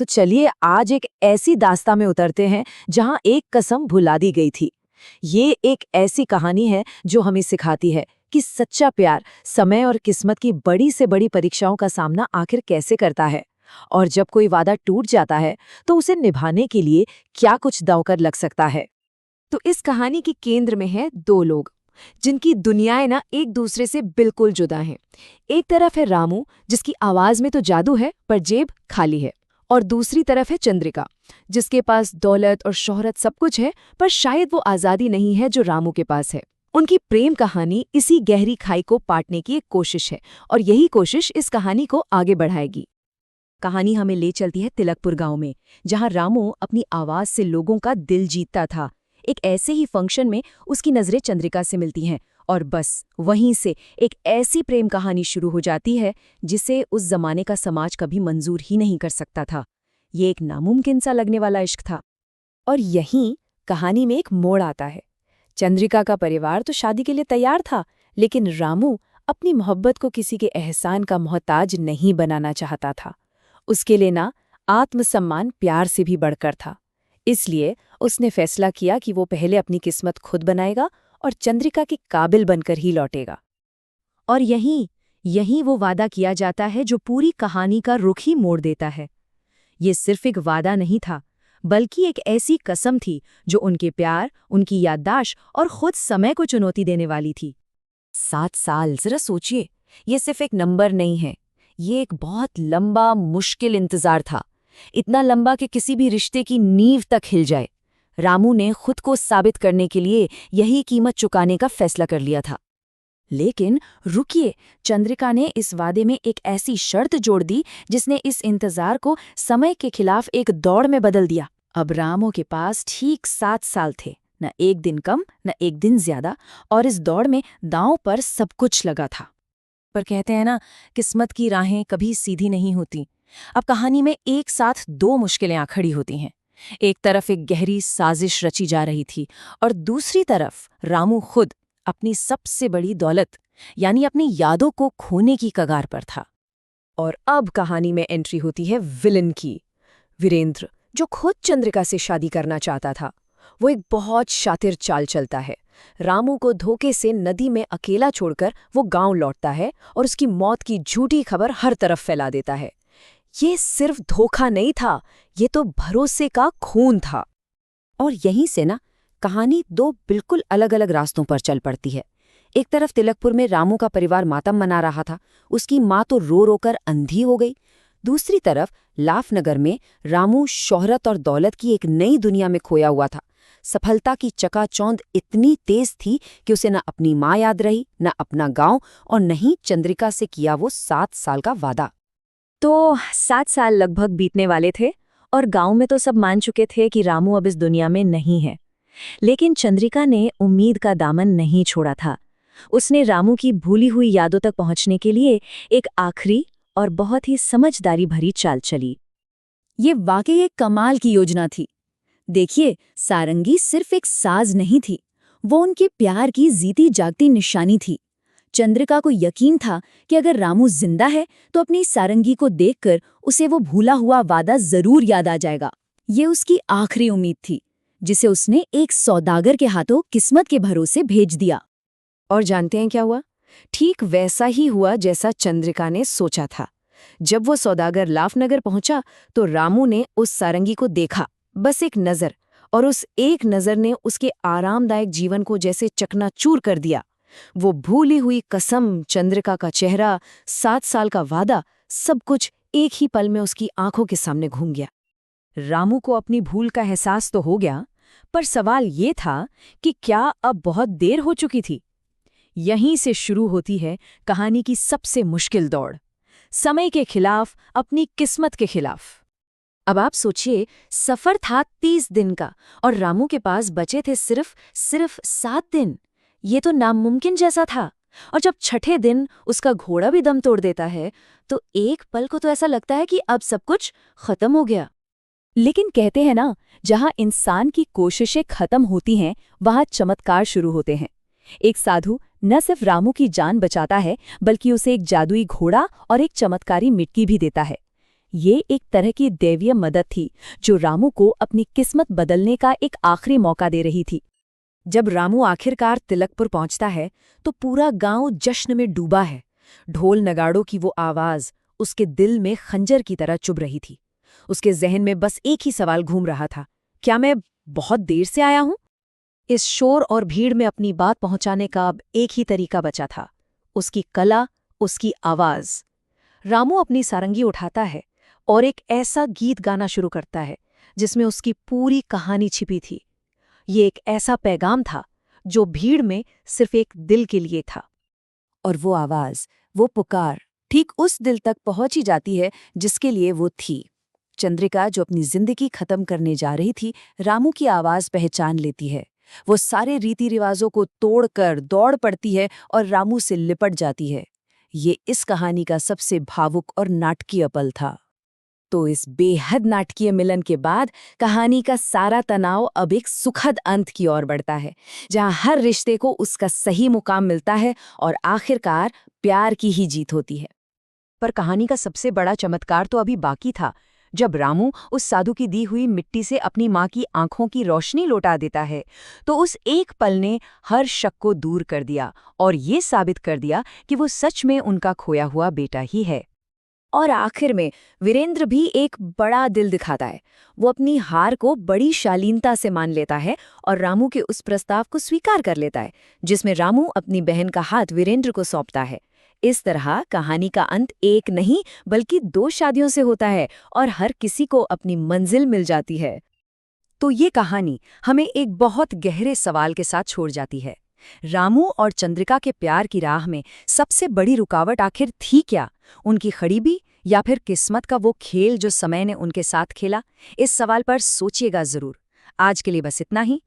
तो चलिए आज एक ऐसी दास्तां में उतरते हैं जहां एक कसम भुला दी गई थी। ये एक ऐसी कहानी है जो हमें सिखाती है कि सच्चा प्यार समय और किस्मत की बड़ी से बड़ी परीक्षाओं का सामना आखिर कैसे करता है, और जब कोई वादा टूट जाता है तो उसे निभाने के लिए क्या कुछ दांव कर लग सकता है। तो इस कहानी के केंद्र में है दो लोग जिनकी दुनियाएं ना एक दूसरे से बिल्कुल जुदा हैं। एक तरफ है रामू, जिसकी आवाज में तो जादू है पर जेब खाली है, और दूसरी तरफ है चंद्रिका, जिसके पास दौलत और शोहरत सब कुछ है पर शायद वो आजादी नहीं है जो रामू के पास है। उनकी प्रेम कहानी इसी गहरी खाई को पाटने की एक कोशिश है, और यही कोशिश इस कहानी को आगे बढ़ाएगी। कहानी हमें ले चलती है तिलकपुर गांव में, जहां रामू अपनी आवाज से लोगों का दिल जीतता था। एक ऐसे ही फंक्शन में उसकी नजरें चंद्रिका से मिलती हैं, और बस वहीं से एक ऐसी प्रेम कहानी शुरू हो जाती है जिसे उस जमाने का समाज कभी मंजूर ही नहीं कर सकता था। ये एक नामुमकिन सा लगने वाला इश्क था। और यहीं कहानी में एक मोड़ आता है। चंद्रिका का परिवार तो शादी के लिए तैयार था, लेकिन रामू अपनी मोहब्बत को किसी के एहसान का मोहताज नहीं बनाना चाहता था। उसके लिए ना आत्मसम्मान प्यार से भी बढ़कर था। इसलिए उसने फैसला किया कि वो पहले अपनी किस्मत खुद बनाएगा और चंद्रिका के काबिल बनकर ही लौटेगा। और यहीं वो वादा किया जाता है जो पूरी कहानी का रुख ही मोड़ देता है। ये सिर्फ एक वादा नहीं था, बल्कि एक ऐसी कसम थी जो उनके प्यार, उनकी याददाश्त और खुद समय को चुनौती देने वाली थी। 7 साल, जरा सोचिए, ये सिर्फ एक नंबर नहीं है, ये एक बहुत लंबा मुश्किल इंतजार था। इतना लंबा कि किसी भी रिश्ते की नींव तक हिल जाए। रामू ने खुद को साबित करने के लिए यही कीमत चुकाने का फैसला कर लिया था। लेकिन रुकिए, चंद्रिका ने इस वादे में एक ऐसी शर्त जोड़ दी जिसने इस इंतजार को समय के खिलाफ एक दौड़ में बदल दिया। अब रामू के पास ठीक 7 साल थे, न एक दिन कम न एक दिन ज्यादा, और इस दौड़ में दांव पर सब कुछ लगा था। पर कहते हैं ना, किस्मत की राहें कभी सीधी नहीं होती। अब कहानी में एक साथ 2 मुश्किलें आ खड़ी होती हैं। एक तरफ एक गहरी साजिश रची जा रही थी, और दूसरी तरफ रामू खुद अपनी सबसे बड़ी दौलत यानी अपनी यादों को खोने की कगार पर था। और अब कहानी में एंट्री होती है विलन की। वीरेंद्र, जो खुद चंद्रिका से शादी करना चाहता था, वो एक बहुत शातिर चाल चलता है। रामू को धोखे से नदी में अकेला छोड़कर वो गांव लौटता है और उसकी मौत की झूठी खबर हर तरफ फैला देता है। ये सिर्फ धोखा नहीं था, ये तो भरोसे का खून था। और यहीं से ना कहानी 2 बिल्कुल अलग अलग रास्तों पर चल पड़ती है। एक तरफ तिलकपुर में रामू का परिवार मातम मना रहा था, उसकी माँ तो रो रो कर अंधी हो गई। दूसरी तरफ लाफनगर में रामू शोहरत और दौलत की एक नई दुनिया में खोया हुआ था। सफलता की चकाचौंध इतनी तेज थी कि उसे न अपनी माँ याद रही, न अपना गांव, और न ही चंद्रिका से किया वो 7 साल का वादा। तो 7 साल लगभग बीतने वाले थे, और गांव में तो सब मान चुके थे कि रामू अब इस दुनिया में नहीं है। लेकिन चंद्रिका ने उम्मीद का दामन नहीं छोड़ा था। उसने रामू की भूली हुई यादों तक पहुंचने के लिए एक आखिरी और बहुत ही समझदारी भरी चाल चली। ये वाकई एक कमाल की योजना थी। देखिए, सारंगी सिर्फ एक साज नहीं थी, वो उनके प्यार की जीती जागती निशानी थी। चंद्रिका को यकीन था कि अगर रामू जिंदा है तो अपनी सारंगी को देखकर उसे वो भूला हुआ वादा जरूर याद आ जाएगा। ये उसकी आखिरी उम्मीद थी, जिसे उसने एक सौदागर के हाथों किस्मत के भरोसे भेज दिया। और जानते हैं क्या हुआ? ठीक वैसा ही हुआ जैसा चंद्रिका ने सोचा था। जब वो सौदागर लाफनगर पहुंचा तो रामू ने उस सारंगी को देखा, बस एक नजर, और उस एक नजर ने उसके आरामदायक जीवन को जैसे चकनाचूर कर दिया। वो भूली हुई कसम, चंद्रिका का चेहरा, 7 साल का वादा, सब कुछ एक ही पल में उसकी आंखों के सामने घूम गया। रामू को अपनी भूल का एहसास तो हो गया, पर सवाल ये था कि क्या अब बहुत देर हो चुकी थी? यहीं से शुरू होती है कहानी की सबसे मुश्किल दौड़, समय के खिलाफ, अपनी किस्मत के खिलाफ। अब आप सोचिए, सफर था 30 दिन का और रामू के पास बचे थे सिर्फ 7 दिन। ये तो नामुमकिन जैसा था। और जब छठे दिन उसका घोड़ा भी दम तोड़ देता है तो एक पल को तो ऐसा लगता है कि अब सब कुछ खत्म हो गया। लेकिन कहते हैं ना, जहां इंसान की कोशिशें खत्म होती हैं वहां चमत्कार शुरू होते हैं। एक साधु न सिर्फ रामू की जान बचाता है, बल्कि उसे एक जादुई घोड़ा और एक चमत्कारी मिटकी भी देता है। ये एक तरह की दैवीय मदद थी जो रामू को अपनी किस्मत बदलने का एक आखिरी मौका दे रही थी। जब रामू आखिरकार तिलकपुर पहुंचता है तो पूरा गांव जश्न में डूबा है। ढोल नगाड़ों की वो आवाज उसके दिल में खंजर की तरह चुभ रही थी। उसके जहन में बस एक ही सवाल घूम रहा था, क्या मैं बहुत देर से आया हूं? इस शोर और भीड़ में अपनी बात पहुंचाने का अब एक ही तरीका बचा था, उसकी कला, उसकी आवाज। रामू अपनी सारंगी उठाता है और एक ऐसा गीत गाना शुरू करता है जिसमें उसकी पूरी कहानी छिपी थी। ये एक ऐसा पैगाम था जो भीड़ में सिर्फ एक दिल के लिए था। और वो आवाज, वो पुकार ठीक उस दिल तक पहुंच ही जाती है जिसके लिए वो थी। चंद्रिका, जो अपनी जिंदगी खत्म करने जा रही थी, रामू की आवाज पहचान लेती है। वो सारे रीति रिवाजों को तोड़कर दौड़ पड़ती है और रामू से लिपट जाती है। ये इस कहानी का सबसे भावुक और नाटकीय पल था। तो इस बेहद नाटकीय मिलन के बाद कहानी का सारा तनाव अब एक सुखद अंत की ओर बढ़ता है, जहां हर रिश्ते को उसका सही मुकाम मिलता है और आखिरकार प्यार की ही जीत होती है। पर कहानी का सबसे बड़ा चमत्कार तो अभी बाकी था। जब रामू उस साधु की दी हुई मिट्टी से अपनी माँ की आंखों की रोशनी लौटा देता है, तो उस एक पल ने हर शक को दूर कर दिया और ये साबित कर दिया कि वो सच में उनका खोया हुआ बेटा ही है। और आखिर में वीरेंद्र भी एक बड़ा दिल दिखाता है। वो अपनी हार को बड़ी शालीनता से मान लेता है और रामू के उस प्रस्ताव को स्वीकार कर लेता है, जिसमें रामू अपनी बहन का हाथ वीरेंद्र को सौंपता है। इस तरह कहानी का अंत एक नहीं बल्कि 2 शादियों से होता है और हर किसी को अपनी मंजिल मिल जाती है। तो ये कहानी हमें एक बहुत गहरे सवाल के साथ छोड़ जाती है। रामू और चंद्रिका के प्यार की राह में सबसे बड़ी रुकावट आखिर थी क्या? उनकी खड़ीबी या फिर किस्मत का वो खेल जो समय ने उनके साथ खेला? इस सवाल पर सोचिएगा जरूर। आज के लिए बस इतना ही।